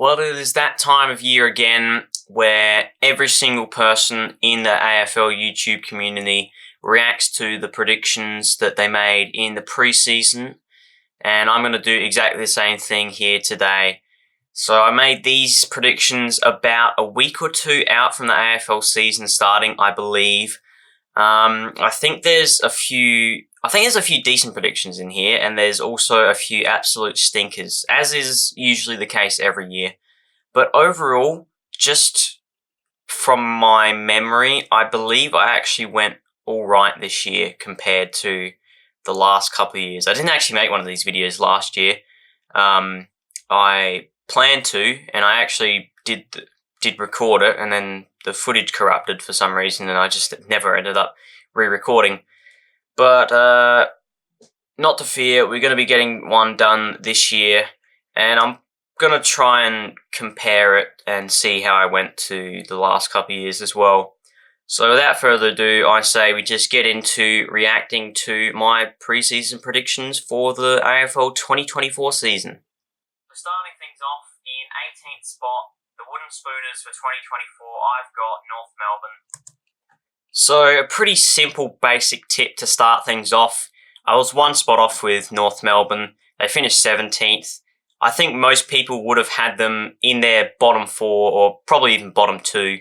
Well, it is that time of year again where every single person in the AFL YouTube community reacts to the predictions that they made in the preseason, and I'm going to do exactly the same thing here today. So I made these predictions about a week or two out from the AFL season starting, I believe. I think there's a few. I think there's a few decent predictions in here, and there's also a few absolute stinkers, as is usually the case every year. But overall, just from my memory, I believe I actually went all right this year compared to the last couple of years. I didn't actually make one of these videos last year. I planned to, and I actually did record it, and then the footage corrupted for some reason, and I just never ended up re-recording. But not to fear, we're going to be getting one done this year, and I'm going to try and compare it and see how I went to the last couple of years as well. So without further ado, I say we just get into reacting to my preseason predictions for the AFL 2024 season. Starting things off in 18th spot, the Wooden Spooners for 2024, I've got North Melbourne. So a pretty simple basic tip to start things off. I was one spot off with North Melbourne. They finished 17th. I think most people would have had them in their bottom four or probably even bottom two.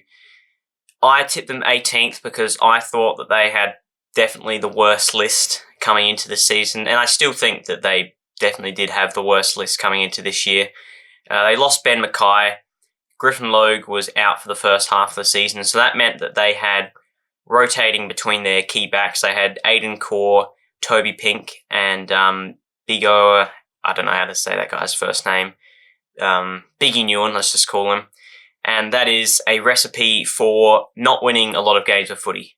I tipped them 18th because I thought that they had definitely the worst list coming into the season, and I still think that they definitely did have the worst list coming into this year. They lost Ben Mackay. Griffin Logue was out for the first half of the season, so that meant that they had rotating between their key backs. They had Aiden Core, Toby Pink, and Big O. I don't know how to say that guy's first name. Biggie Newen, let's just call him. And that is a recipe for not winning a lot of games of footy.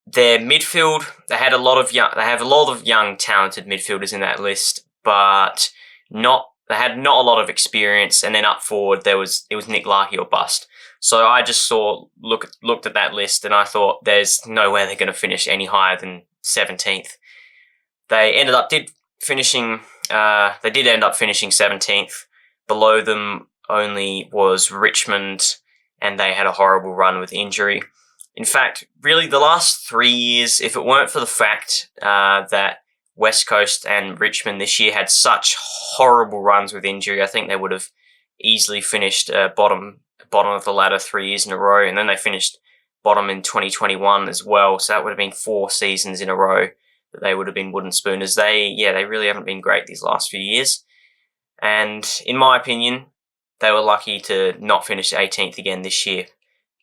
Their midfield, they have a lot of young, talented midfielders in that list, but they had not a lot of experience. And then up forward, it was Nick Larkey or bust. So I just looked at that list, and I thought there's no way they're going to finish any higher than 17th. They did end up finishing 17th. Below them only was Richmond, and they had a horrible run with injury. In fact, really the last 3 years, if it weren't for the fact that West Coast and Richmond this year had such horrible runs with injury, I think they would have easily finished bottom of the ladder 3 years in a row, and then they finished bottom in 2021 as well, so that would have been 4 seasons in a row that they would have been Wooden Spooners. They really haven't been great these last few years. And in my opinion, they were lucky to not finish 18th again this year.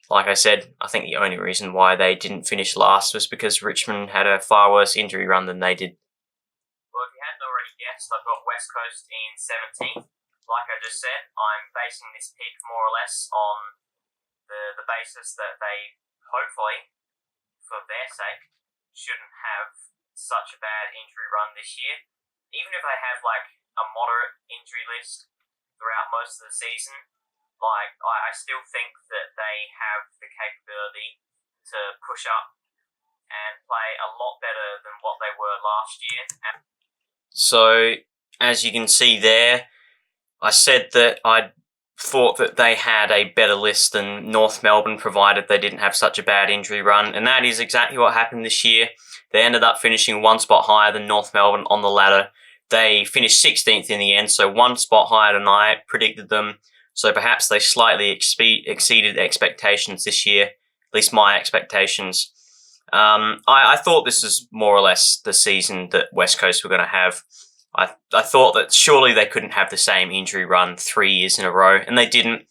Like I said, I think the only reason why they didn't finish last was because Richmond had a far worse injury run than they did. Well, if you hadn't already guessed, I've got West Coast in 17th. Like I just said, I'm basing this pick more or less on the basis that they, hopefully, for their sake, shouldn't have such a bad injury run this year. Even if they have like a moderate injury list throughout most of the season, like I still think that they have the capability to push up and play a lot better than what they were last year. So, as you can see there, I said that I thought that they had a better list than North Melbourne, provided they didn't have such a bad injury run, and that is exactly what happened this year. They ended up finishing one spot higher than North Melbourne on the ladder. They finished 16th in the end, so one spot higher than I predicted them. So perhaps they slightly exceeded expectations this year, at least my expectations. I thought this was more or less the season that West Coast were going to have. I thought that surely they couldn't have the same injury run 3 years in a row, and they didn't.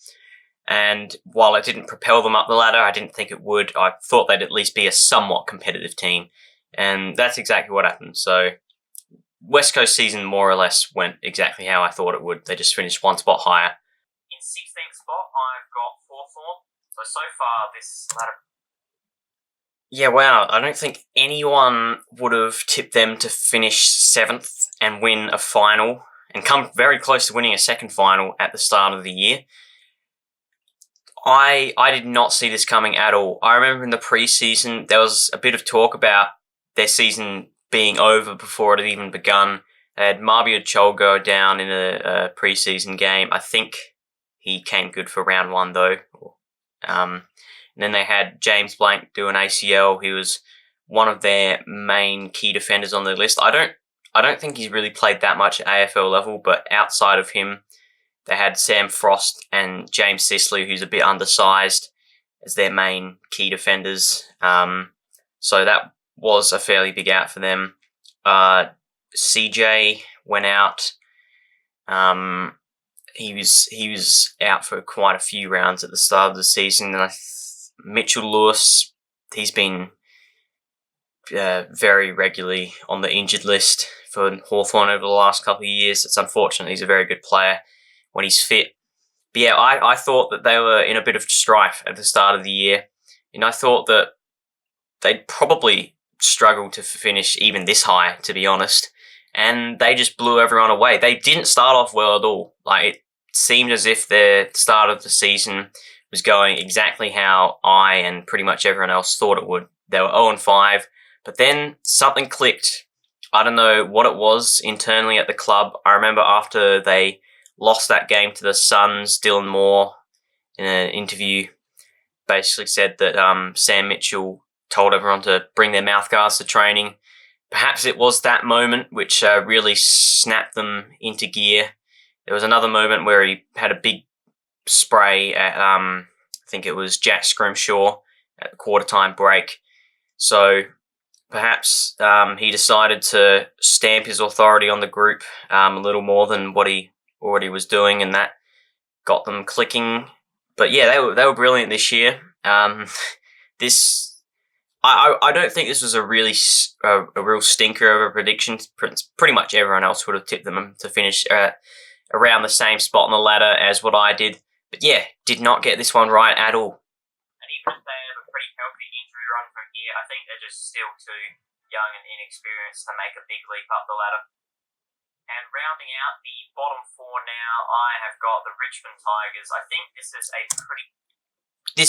And while it didn't propel them up the ladder, I didn't think it would. I thought they'd at least be a somewhat competitive team, and that's exactly what happened. So West Coast season more or less went exactly how I thought it would. They just finished one spot higher. In 16th spot, I've got Hawthorn. So far this ladder... Yeah, wow, I don't think anyone would have tipped them to finish 7th and win a final and come very close to winning a second final at the start of the year. I did not see this coming at all. I remember in the preseason, there was a bit of talk about their season being over before it had even begun. They had Marbia Chol go down in a preseason game. I think he came good for round 1 though. And then they had James Blank do an ACL. He was one of their main key defenders on the list. I don't think he's really played that much at AFL level, but outside of him, they had Sam Frost and James Sisley, who's a bit undersized, as their main key defenders. So that was a fairly big out for them. CJ went out. He was out for quite a few rounds at the start of the season. And Mitchell Lewis, he's been very regularly on the injured list for Hawthorn over the last couple of years. It's unfortunate. He's a very good player when he's fit. But yeah, I thought that they were in a bit of strife at the start of the year. And I thought that they'd probably struggle to finish even this high, to be honest. And they just blew everyone away. They didn't start off well at all. Like, it seemed as if their start of the season was going exactly how I and pretty much everyone else thought it would. They were 0-5, but then something clicked. I don't know what it was internally at the club. I remember after they lost that game to the Suns, Dylan Moore, in an interview, basically said that Sam Mitchell told everyone to bring their mouthguards to training. Perhaps it was that moment which really snapped them into gear. There was another moment where he had a big spray at, I think it was Jack Scrimshaw at the quarter-time break. So perhaps he decided to stamp his authority on the group a little more than what he already was doing, and that got them clicking. But yeah, they were brilliant this year. I don't think this was a real stinker of a prediction. Pretty much everyone else would have tipped them to finish around the same spot on the ladder as what I did. But yeah, did not get this one right at all. And even if they have a pretty healthy injury run from here, I think they're just still too young and inexperienced to make a big leap up the ladder. And rounding out the bottom 4 now, I have got the Richmond Tigers. I think this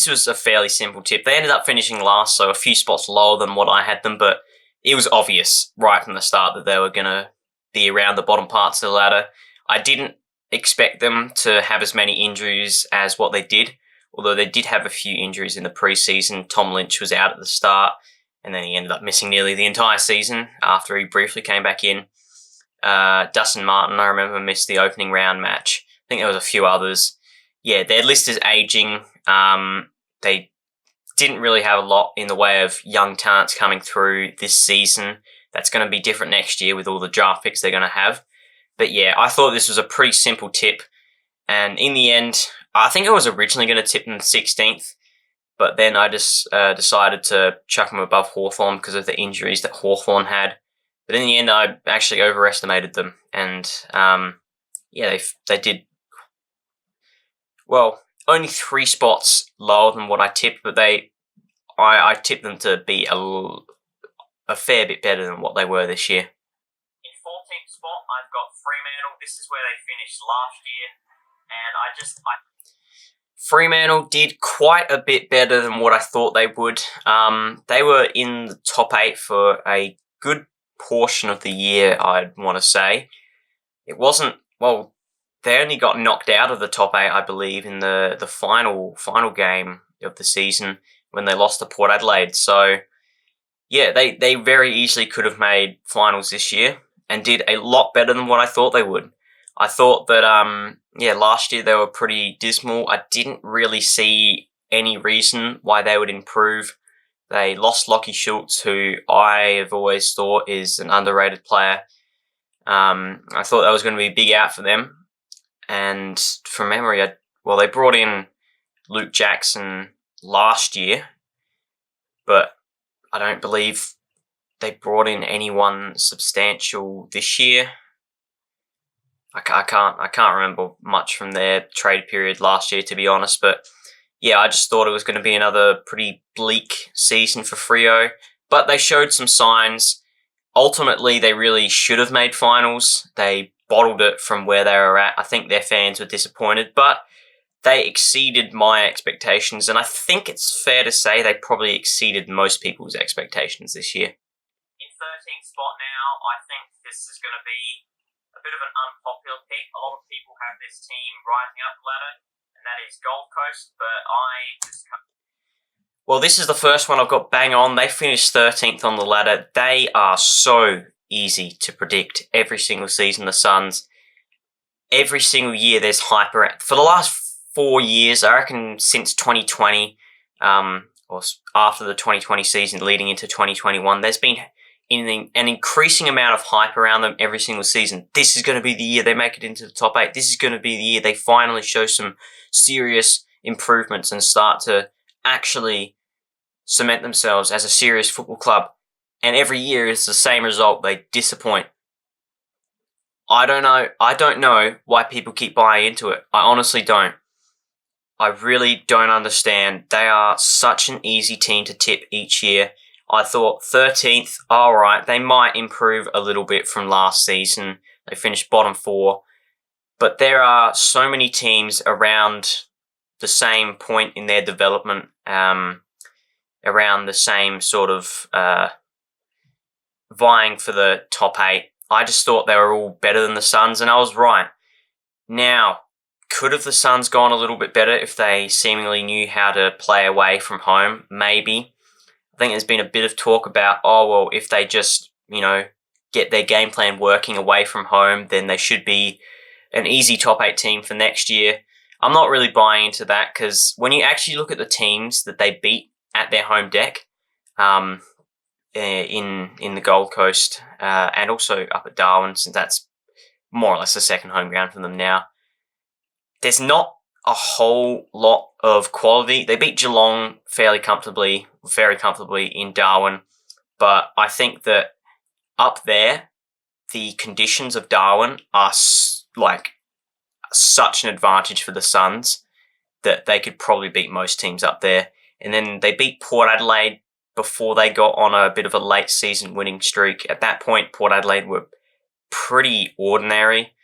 was a fairly simple tip. They ended up finishing last, so a few spots lower than what I had them, but it was obvious right from the start that they were going to be around the bottom parts of the ladder. I didn't expect them to have as many injuries as what they did, although they did have a few injuries in the preseason. Tom Lynch was out at the start, and then he ended up missing nearly the entire season after he briefly came back in. Dustin Martin, I remember, missed the opening round match. I think there was a few others. Yeah, their list is aging. They didn't really have a lot in the way of young talents coming through this season. That's going to be different next year with all the draft picks they're going to have. But yeah, I thought this was a pretty simple tip. And in the end, I think I was originally going to tip them 16th, but then I just decided to chuck them above Hawthorn because of the injuries that Hawthorn had. But in the end, I actually overestimated them. And yeah, they did well. Only 3 spots lower than what I tipped, but I tipped them to be a fair bit better than what they were this year. In 14th spot, I've got Fremantle. This is where they finished last year, and Fremantle did quite a bit better than what I thought they would. They were in the top 8 for a good portion of the year, I'd want to say. It wasn't, well, they only got knocked out of the top 8, I believe, in the final game of the season when they lost to Port Adelaide. So, yeah, they very easily could have made finals this year and did a lot better than what I thought they would. I thought that, last year they were pretty dismal. I didn't really see any reason why they would improve. They lost Lockie Schultz, who I have always thought is an underrated player. I thought that was going to be a big out for them. And from memory, they brought in Luke Jackson last year, but I don't believe they brought in anyone substantial this year. I can't remember much from their trade period last year, to be honest. But yeah, I just thought it was going to be another pretty bleak season for Freo. But they showed some signs. Ultimately, they really should have made finals. They bottled it from where they were at. I think their fans were disappointed, but they exceeded my expectations, and I think it's fair to say they probably exceeded most people's expectations this year. In 13th spot now, I think this is going to be a bit of an unpopular pick. A lot of people have this team rising up the ladder, and that is Gold Coast, Well, this is the first one I've got bang on. They finished 13th on the ladder. They are so easy to predict every single season, the Suns. Every single year there's hype around. For the last 4 years, I reckon since 2020, or after the 2020 season leading into 2021, there's been an increasing amount of hype around them every single season. This is going to be the year they make it into the top 8. This is going to be the year they finally show some serious improvements and start to actually cement themselves as a serious football club. And every year is the same result. They disappoint. I don't know why people keep buying into it. I honestly don't. I really don't understand. They are such an easy team to tip each year. I thought 13th, alright, they might improve a little bit from last season. They finished bottom 4. But there are so many teams around the same point in their development, around the same sort of vying for the top 8. I just thought they were all better than the Suns, and I was right. Now, could have the Suns gone a little bit better if they seemingly knew how to play away from home? Maybe. I think there's been a bit of talk about, if they just, get their game plan working away from home, then they should be an easy top 8 team for next year. I'm not really buying into that, because when you actually look at the teams that they beat at their home deck, in the Gold Coast, and also up at Darwin, since that's more or less the second home ground for them now, there's not a whole lot of quality. They beat Geelong very comfortably in Darwin, but I think that up there, the conditions of Darwin are such an advantage for the Suns that they could probably beat most teams up there. And then they beat Port Adelaide before they got on a bit of a late season winning streak. At that point, Port Adelaide were pretty ordinary.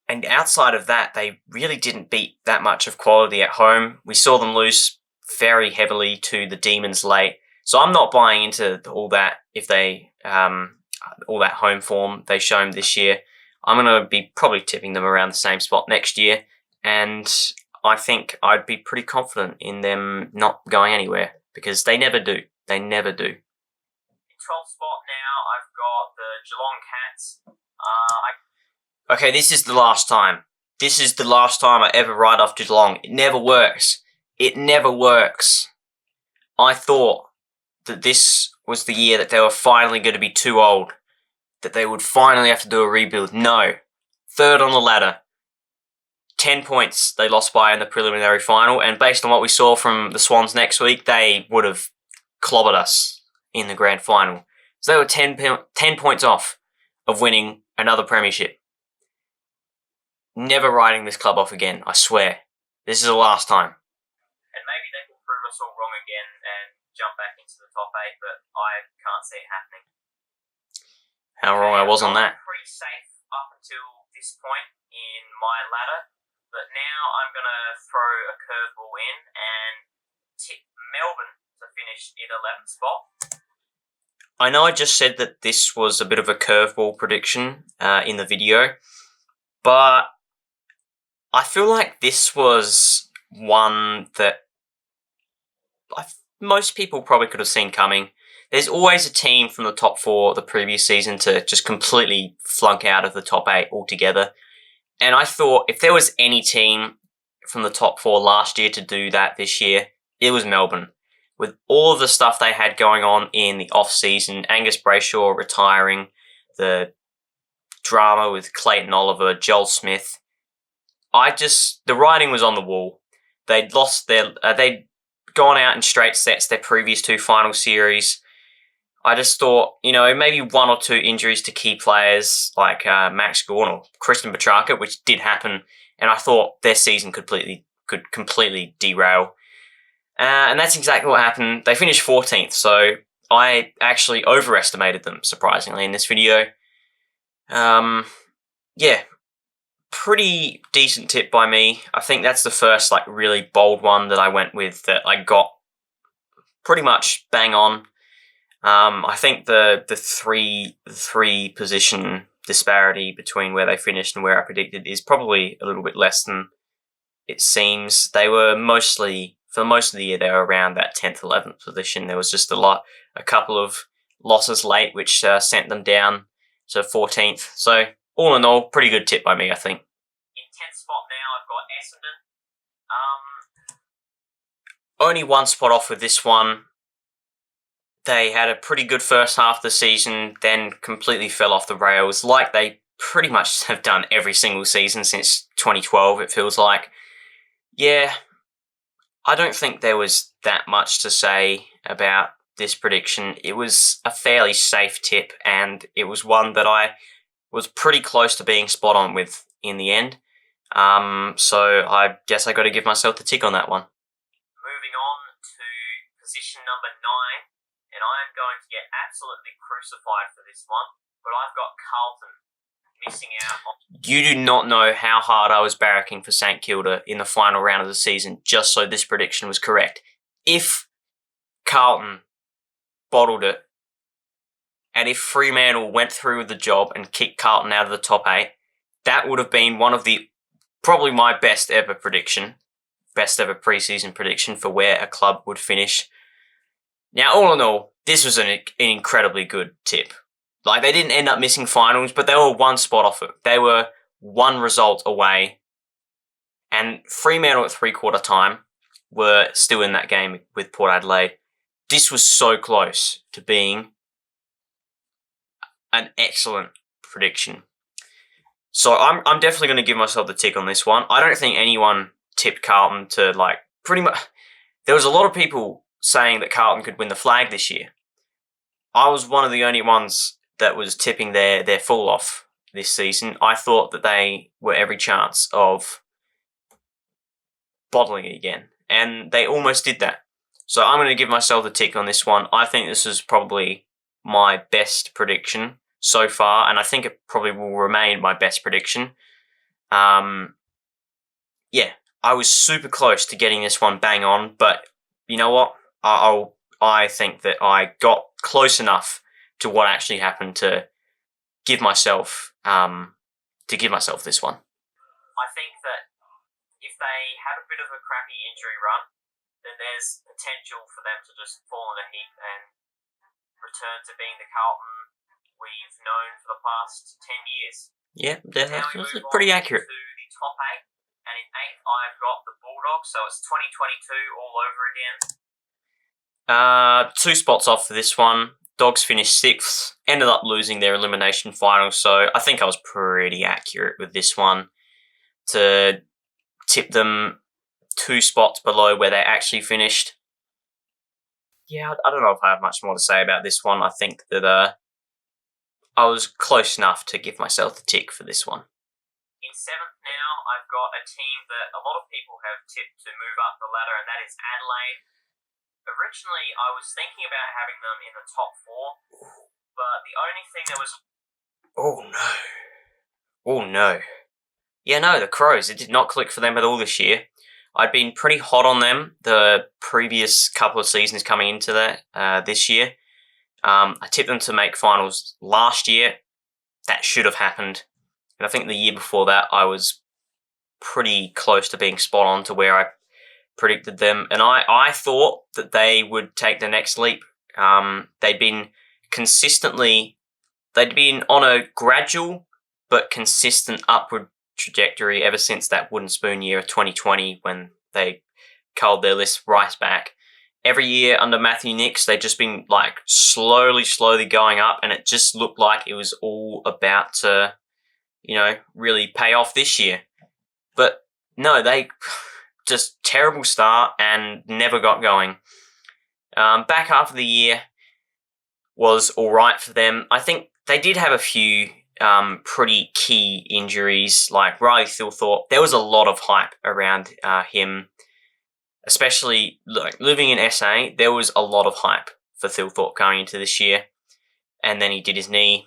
And outside of that, they really didn't beat that much of quality at home. We saw them lose very heavily to the Demons late. So I'm not buying into all that if they, all that home form they've shown this year. I'm going to be probably tipping them around the same spot next year. And I think I'd be pretty confident in them not going anywhere, because they never do. They never do. In 12th spot now, I've got the Geelong Cats. Okay, this is the last time. This is the last time I ever write off Geelong. It never works. It never works. I thought that this was the year that they were finally going to be too old, that they would finally have to do a rebuild. No. 3rd on the ladder. 10 points they lost by in the preliminary final, and based on what we saw from the Swans next week, they would have clobbered us in the grand final. So they were 10 points off of winning another premiership. Never writing this club off again, I swear. This is the last time. And maybe they can prove us all wrong again and jump back into the top 8, but I can't see it happening. How wrong I was on that. Pretty safe up until this point in my ladder. But now I'm going to throw a curveball in and tip Melbourne to finish in 11th spot. I know I just said that this was a bit of a curveball prediction in the video, but I feel like this was one that most people probably could have seen coming. There's always a team from the top 4 the previous season to just completely flunk out of the top 8 altogether. And I thought if there was any team from the top 4 last year to do that this year, it was Melbourne. With all of the stuff they had going on in the off-season, Angus Brayshaw retiring, the drama with Clayton Oliver, Joel Smith, the writing was on the wall. They'd gone out in straight sets their previous 2 final series. I just thought, maybe 1 or 2 injuries to key players like Max Gawn or Christian Petrarca, which did happen, and I thought their season could completely derail. And that's exactly what happened. They finished 14th, so I actually overestimated them, surprisingly, in this video. Yeah, pretty decent tip by me. I think that's the first really bold one that I went with that I got pretty much bang on. I think the three position disparity between where they finished and where I predicted is probably a little bit less than it seems. They were for most of the year, they were around that 10th, 11th position. There was just a couple of losses late, which sent them down to 14th. So, all in all, pretty good tip by me, I think. In 10th spot now, I've got Essendon. Only one spot off with this one. They had a pretty good first half of the season, then completely fell off the rails, like they pretty much have done every single season since 2012, it feels like. Yeah, I don't think there was that much to say about this prediction. It was a fairly safe tip, and it was one that I was pretty close to being spot on with in the end. So I guess I got to give myself the tick on that one. Moving on to position number 9, and I am going to get absolutely crucified for this one, but I've got Carlton missing out on... You do not know how hard I was barracking for St Kilda in the final round of the season just so this prediction was correct. If Carlton bottled it, and if Fremantle went through with the job and kicked Carlton out of the top 8, that would have been probably my best ever preseason prediction for where a club would finish. Now, all in all, this was an incredibly good tip. Like, they didn't end up missing finals, but they were one spot off it. They were one result away, and Fremantle at three-quarter time were still in that game with Port Adelaide. This was so close to being an excellent prediction. So I'm definitely going to give myself the tick on this one. I don't think anyone tipped Carlton to, like, pretty much... There was a lot of people saying that Carlton could win the flag this year. I was one of the only ones that was tipping their fall off this season. I thought that they were every chance of bottling it again, and they almost did that. So I'm going to give myself the tick on this one. I think this is probably my best prediction so far, and I think it probably will remain my best prediction. Yeah, I was super close to getting this one bang on, but you know what? I think that I got close enough to what actually happened to give myself this one. I think that if they have a bit of a crappy injury run, then there's potential for them to just fall in a heap and return to being the Carlton we've known for the past 10 years. Yeah, that's pretty accurate. To the top 8, and in 8th I've got the Bulldogs, so it's 2022 all over again. 2 spots off for this one. Dogs finished 6th, ended up losing their elimination final, so I think I was pretty accurate with this one to tip them 2 spots below where they actually finished. Yeah, I don't know if I have much more to say about this one. I think that I was close enough to give myself the tick for this one. In 7th now, I've got a team that a lot of people have tipped to move up the ladder, and that is Adelaide. Originally, I was thinking about having them in the top 4, but the only thing that was... Oh no. Yeah, no, the Crows, it did not click for them at all this year. I'd been pretty hot on them the previous couple of seasons coming into this year. I tipped them to make finals last year. That should have happened. And I think the year before that, I was pretty close to being spot on to where I predicted them. And I thought that they would take the next leap. They'd been on a gradual but consistent upward trajectory ever since that wooden spoon year of 2020 when they culled their list right back. Every year under Matthew Nicks, they've just been like slowly going up, and it just looked like it was all about to, really pay off this year. But no, they just terrible start and never got going. Back half of the year was all right for them. I think they did have a few pretty key injuries, like Riley Thilthorpe. There was a lot of hype around him, especially like living in SA. There was a lot of hype for Thilthorpe going into this year, and then he did his knee,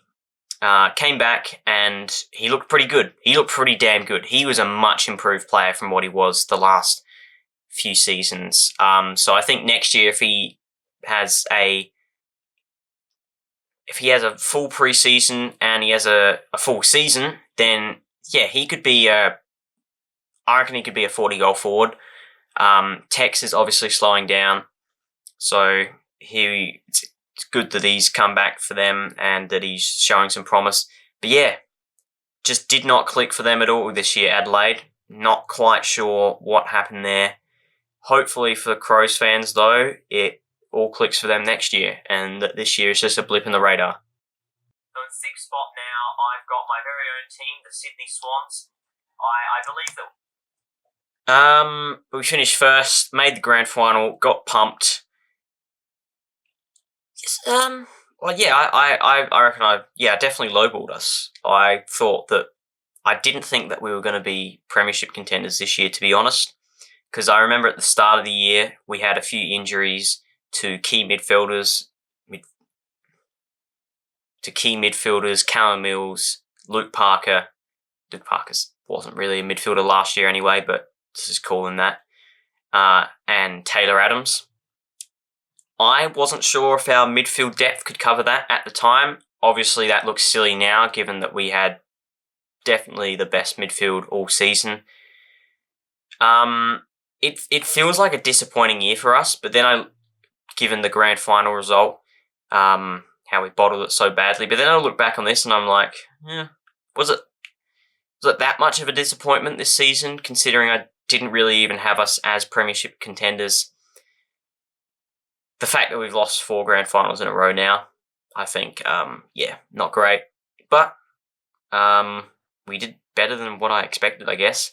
came back, and he looked pretty good. He looked pretty damn good. He was a much improved player from what he was the last few seasons. So I think next year, if he has if he has a full preseason and he has a full season, then yeah, he could be I reckon he could be a 40-goal forward. Tex is obviously slowing down, so it's good that he's come back for them and that he's showing some promise. But yeah, just did not click for them at all this year, Adelaide. Not quite sure what happened there. Hopefully for Crows fans, though, it all clicks for them next year, and that this year is just a blip in the radar. So in sixth spot now, I've got my very own team, the Sydney Swans. I believe that we finished first, made the grand final, got pumped. Yes, well, yeah, I reckon I definitely lowballed us. I didn't think that we were going to be premiership contenders this year, to be honest, because I remember at the start of the year we had a few injuries to key midfielders, Callum Mills, Luke Parker. Luke Parker's wasn't really a midfielder last year anyway, but let's just call him that. And Taylor Adams. I wasn't sure if our midfield depth could cover that at the time. Obviously, that looks silly now, given that we had definitely the best midfield all season. It feels like a disappointing year for us, but then given the grand final result, how we bottled it so badly. But then I look back on this and I'm like, was it that much of a disappointment this season, considering I didn't really even have us as premiership contenders? The fact that we've lost 4 grand finals in a row now, I think, not great. But we did better than what I expected, I guess.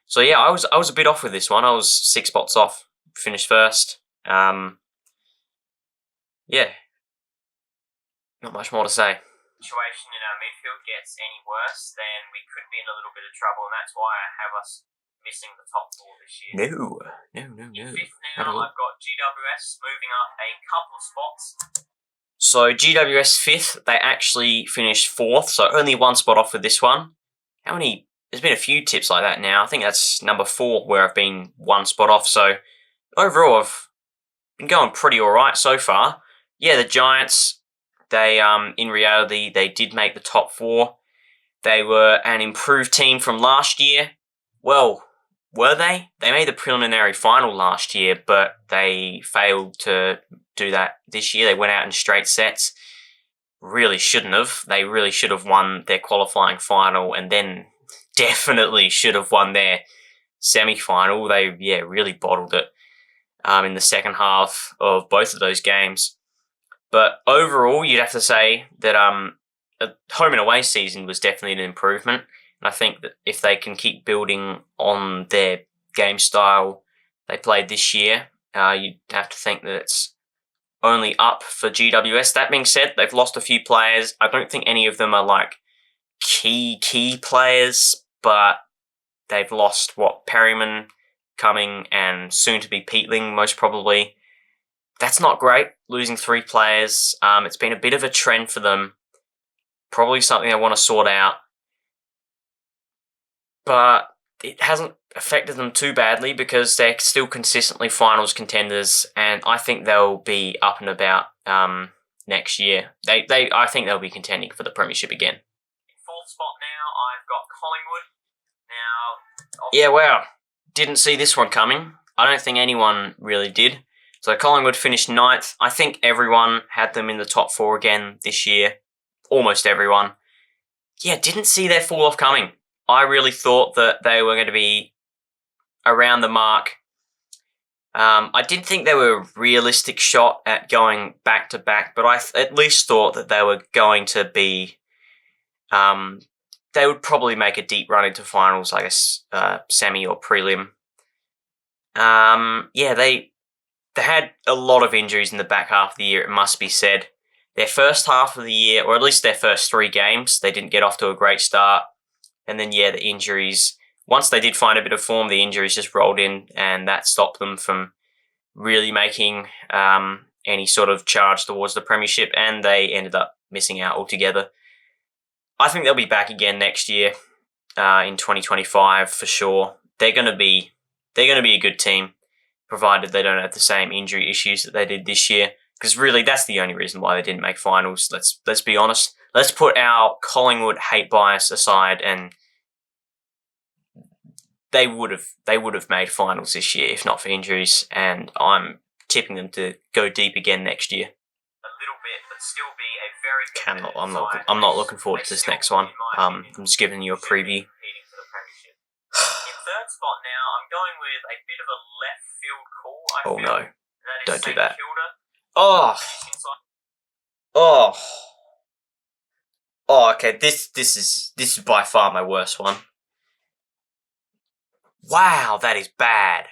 So yeah, I was a bit off with this one. I was 6 spots off, finished first. Not much more to say. Situation in our midfield gets any worse, then we could be in a little bit of trouble, and that's why I have us missing the top 4 this year. No. In fifth now, I've got GWS moving up a couple of spots. So GWS 5th, they actually finished 4th, so only 1 spot off with this one. There's been a few tips like that now. I think that's number 4 where I've been 1 spot off, so overall I've been going pretty alright so far. Yeah, the Giants, they in reality, they did make the top 4. They were an improved team from last year. Well, were they? They made the preliminary final last year, but they failed to do that this year. They went out in straight sets. Really shouldn't have. They really should have won their qualifying final and then definitely should have won their semi-final. They, really bottled it in the second half of both of those games. But overall, you'd have to say that a home and away season was definitely an improvement. And I think that if they can keep building on their game style they played this year, you'd have to think that it's only up for GWS. That being said, they've lost a few players. I don't think any of them are like key players, but they've lost Perryman coming and soon to be Peatling most probably. That's not great, losing 3 players. It's been a bit of a trend for them. Probably something they want to sort out. But it hasn't affected them too badly because they're still consistently finals contenders, and I think they'll be up and about next year. I think they'll be contending for the premiership again. In 4th spot now, I've got Collingwood. Now, wow, didn't see this one coming. I don't think anyone really did. So Collingwood finished 9th. I think everyone had them in the top 4 again this year. Almost everyone. Yeah, didn't see their fall off coming. I really thought that they were going to be around the mark. I didn't think they were a realistic shot at going back to back, but I at least thought that they were going to be. They would probably make a deep run into finals, I guess, semi or prelim. They had a lot of injuries in the back half of the year, it must be said. Their first half of the year, or at least their first 3 games, they didn't get off to a great start. And then, the injuries, once they did find a bit of form, the injuries just rolled in, and that stopped them from really making any sort of charge towards the premiership, and they ended up missing out altogether. I think they'll be back again next year in 2025 for sure. They're going to be a good team, provided they don't have the same injury issues that they did this year. Because really, that's the only reason why they didn't make finals. Let's be honest. Let's put our Collingwood hate bias aside, and they would have made finals this year if not for injuries. And I'm tipping them to go deep again next year. A little bit, but still be a very. I'm not looking forward to this next one. I'm just giving you a preview. In third spot now, I'm going with a bit of a left field call. Oh no! Don't do that. Oh. Okay. This is by far my worst one. Wow, that is bad.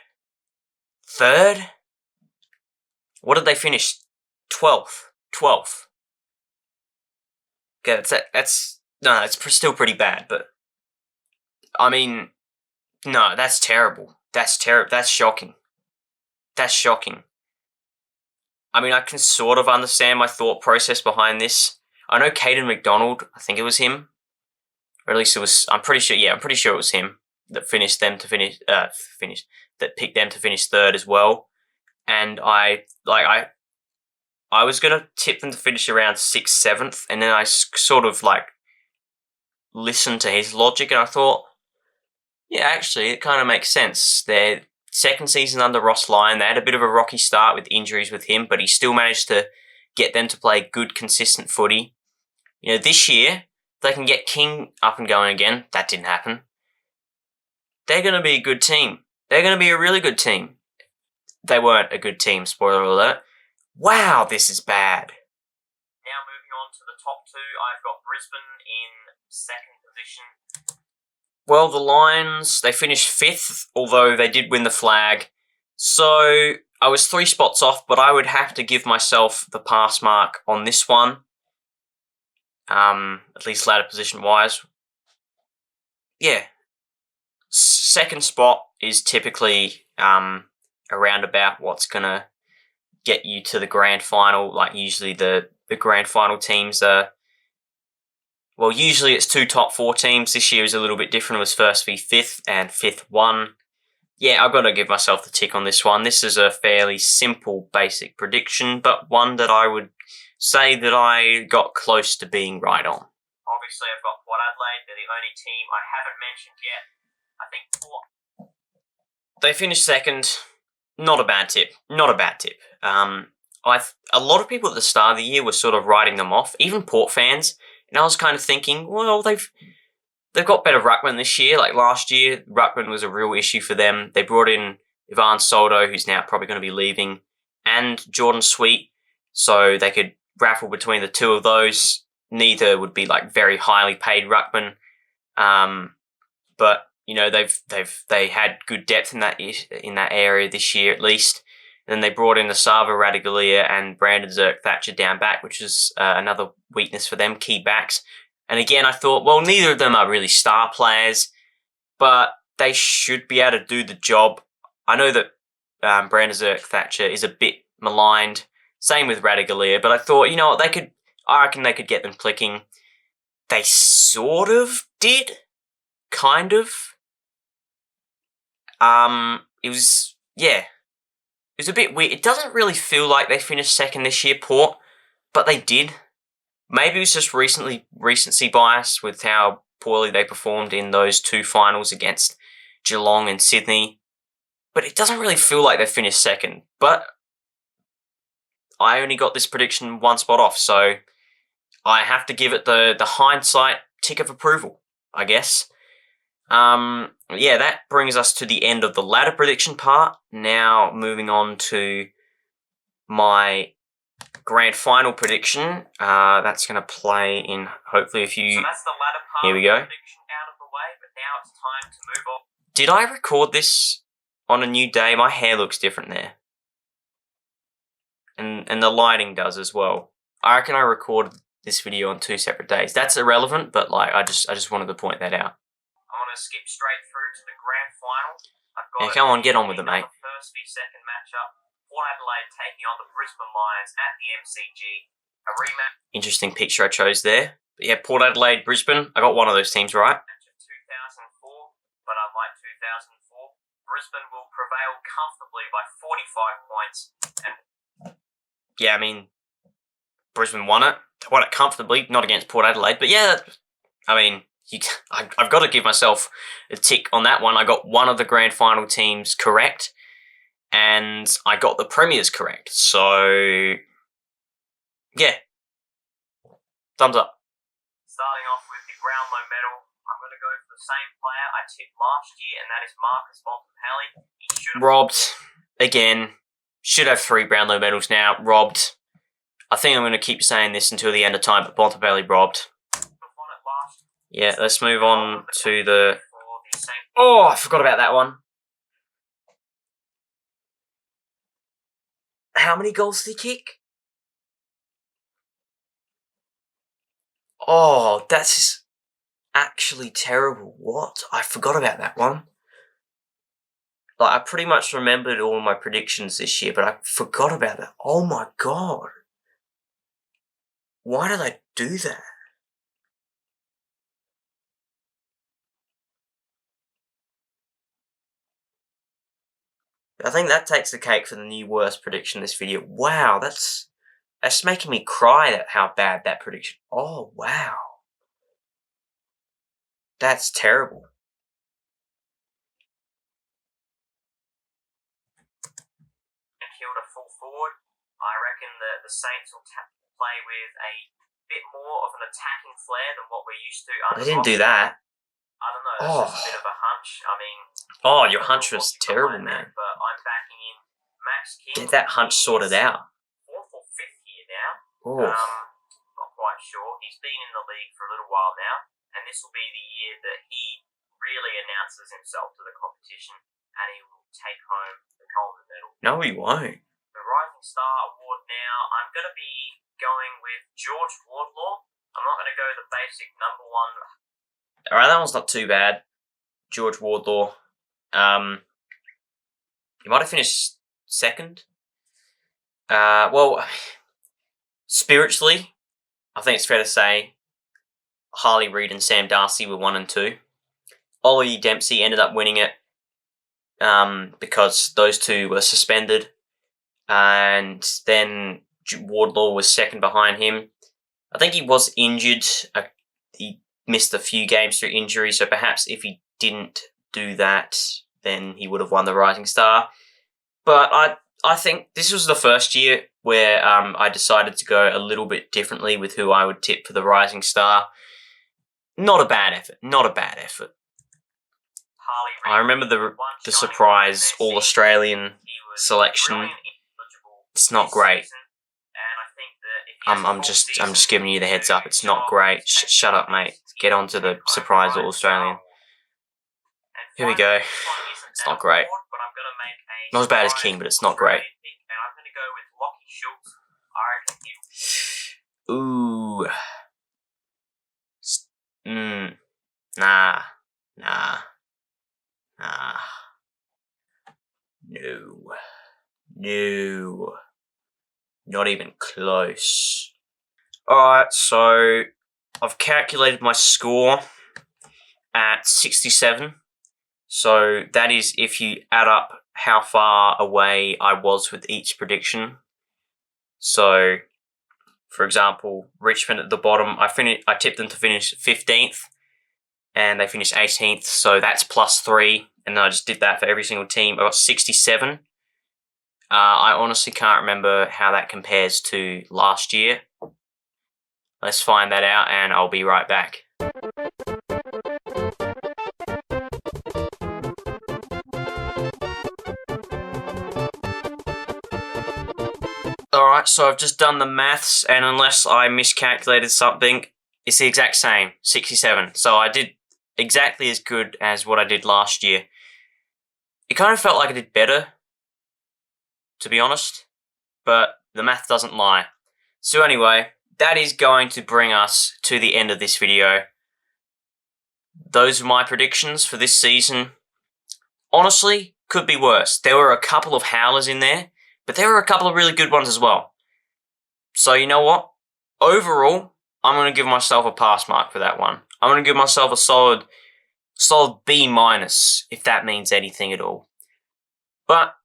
Third? What did they finish? 12th. Okay, that's no, it's still pretty bad, but I mean, no, that's terrible. That's shocking. That's shocking. I mean, I can sort of understand my thought process behind this. I know Caden McDonald, I think it was him, or at least it was. I'm pretty sure it was him that picked them to finish third as well. And I was gonna tip them to finish around 6th, 7th, and then I sort of listened to his logic, and I thought, yeah, actually, it kind of makes sense. Their second season under Ross Lyon, they had a bit of a rocky start with injuries with him, but he still managed to get them to play good, consistent footy. You know, this year, they can get King up and going again. That didn't happen. They're going to be a good team. They're going to be a really good team. They weren't a good team, spoiler alert. Wow, this is bad. Now moving on to the top two, I've got Brisbane in second position. Well, the Lions, they finished 5th, although they did win the flag. So I was 3 spots off, but I would have to give myself the pass mark on this one. At least ladder position-wise. Yeah. Second spot is typically around about what's going to get you to the grand final. Like, usually the grand final teams are... Well, usually it's 2 top 4 teams. This year was a little bit different. It was 1st v 5th, and 5th won. Yeah, I've got to give myself the tick on this one. This is a fairly simple, basic prediction, but one that I would say that I got close to being right on. Obviously, I've got Port Adelaide. They're the only team I haven't mentioned yet. I think Port... They finished 2nd. Not a bad tip. A lot of people at the start of the year were sort of writing them off, even Port fans. And I was kind of thinking, well, they've got better ruckman this year. Like last year, ruckman was a real issue for them. They brought in Ivan Soldo, who's now probably going to be leaving, and Jordan Sweet, so they could raffle between the two of those. Neither would be very highly paid ruckman, but you know they had good depth in that area this year at least. And then they brought in Asava Radaglia and Brandon Zerk-Thatcher down back, which is another weakness for them, key backs. And again, I thought, well, neither of them are really star players, but they should be able to do the job. I know that Brandon Zerk-Thatcher is a bit maligned, same with Radaglia, but I thought, you know what, I reckon they could get them clicking. They sort of did, kind of. It was a bit weird. It doesn't really feel like they finished 2nd this year, Port, but they did. Maybe it was just recency bias with how poorly they performed in those 2 finals against Geelong and Sydney. But it doesn't really feel like they finished 2nd. But I only got this prediction 1 spot off, so I have to give it the hindsight tick of approval, I guess. Yeah, that brings us to the end of the ladder prediction part. Now, moving on to my grand final prediction. That's going to play in hopefully a few... So that's the ladder part. Here we go. Prediction out of the way, but now it's time to move on. Did I record this on a new day? My hair looks different there. And the lighting does as well. I reckon I recorded this video on 2 separate days. That's irrelevant, but I just wanted to point that out. I want to skip straight through to the grand final. Yeah, come on, get on with it, mate. First v second matchup. Port Adelaide taking on the Brisbane Lions at the MCG. A rematch. Interesting picture I chose there. But yeah, Port Adelaide, Brisbane. I got one of those teams right. Match of 2004, but unlike 2004, Brisbane will prevail comfortably by 45 points. And yeah, I mean, Brisbane won it. They won it comfortably, not against Port Adelaide. But yeah, I mean, I've got to give myself a tick on that one. I got one of the grand final teams correct, and I got the premiers correct. So, yeah, thumbs up. Starting off with the Brownlow medal, I'm going to go for the same player I tipped last year, and that is Marcus Bontempelli. He should have robbed again. Should have 3 Brownlow medals now. Robbed. I think I'm going to keep saying this until the end of time, but Bontempelli robbed. Yeah, let's move on to the... Oh, I forgot about that one. How many goals did he kick? Oh, that's actually terrible. What? I forgot about that one. Like, I pretty much remembered all my predictions this year, but I forgot about that. Oh my god. Why did I do that? I think that takes the cake for the new worst prediction this video. Wow, that's making me cry at how bad that prediction. Oh, wow. That's terrible. Hilda full forward. I reckon that the Saints will play with a bit more of an attacking flair than what we're used to. They didn't do that. I don't know, that's just a bit of a hunch. I mean... Oh, your hunch was terrible, man. But I'm backing in Max King. Get that hunch sorted out. 4th or 5th year now. Oh. Not quite sure. He's been in the league for a little while now, and this will be the year that he really announces himself to the competition, and he will take home the Coleman medal. No, he won't. The Rising Star Award now, I'm going to be going with George Wardlaw. I'm not going to go the basic number 1... Alright, that one's not too bad. George Wardlaw. He might have finished 2nd. Well, spiritually, I think it's fair to say Harley Reid and Sam Darcy were 1 and 2. Ollie Dempsey ended up winning it because those 2 were suspended. And then Wardlaw was 2nd behind him. I think he was injured. He missed a few games through injury, so perhaps if he didn't do that, then he would have won the Rising Star. But I think this was the first year where I decided to go a little bit differently with who I would tip for the Rising Star. Not a bad effort. Not a bad effort. I remember the surprise All-Australian selection. It's not great. I'm just giving you the heads up. It's not great. Shut up, mate. Get on to the surprise All-Australian. Here we go. It's not great. Not as bad as King, but it's not great. Ooh. Nah. No. Not even close. Alright, so I've calculated my score at 67. So that is if you add up how far away I was with each prediction. So, for example, Richmond at the bottom, I tipped them to finish 15th, and they finished 18th, so that's +3, and then I just did that for every single team. I got 67. I honestly can't remember how that compares to last year. Let's find that out, and I'll be right back. Alright, so I've just done the maths, and unless I miscalculated something, it's the exact same, 67. So I did exactly as good as what I did last year. It kind of felt like I did better, to be honest, but the math doesn't lie. So anyway, that is going to bring us to the end of this video. Those are my predictions for this season. Honestly, could be worse. There were a couple of howlers in there, but there were a couple of really good ones as well. So you know what? Overall, I'm going to give myself a pass mark for that one. I'm going to give myself a solid B-, if that means anything at all. But,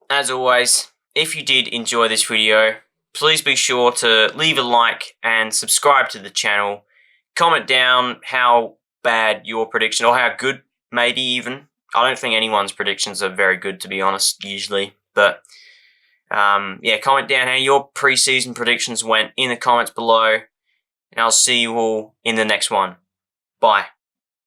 as always, if you did enjoy this video, please be sure to leave a like and subscribe to the channel. Comment down how bad your prediction, or how good, maybe even. I don't think anyone's predictions are very good, to be honest, usually. But yeah, comment down how your preseason predictions went in the comments below. And I'll see you all in the next one. Bye.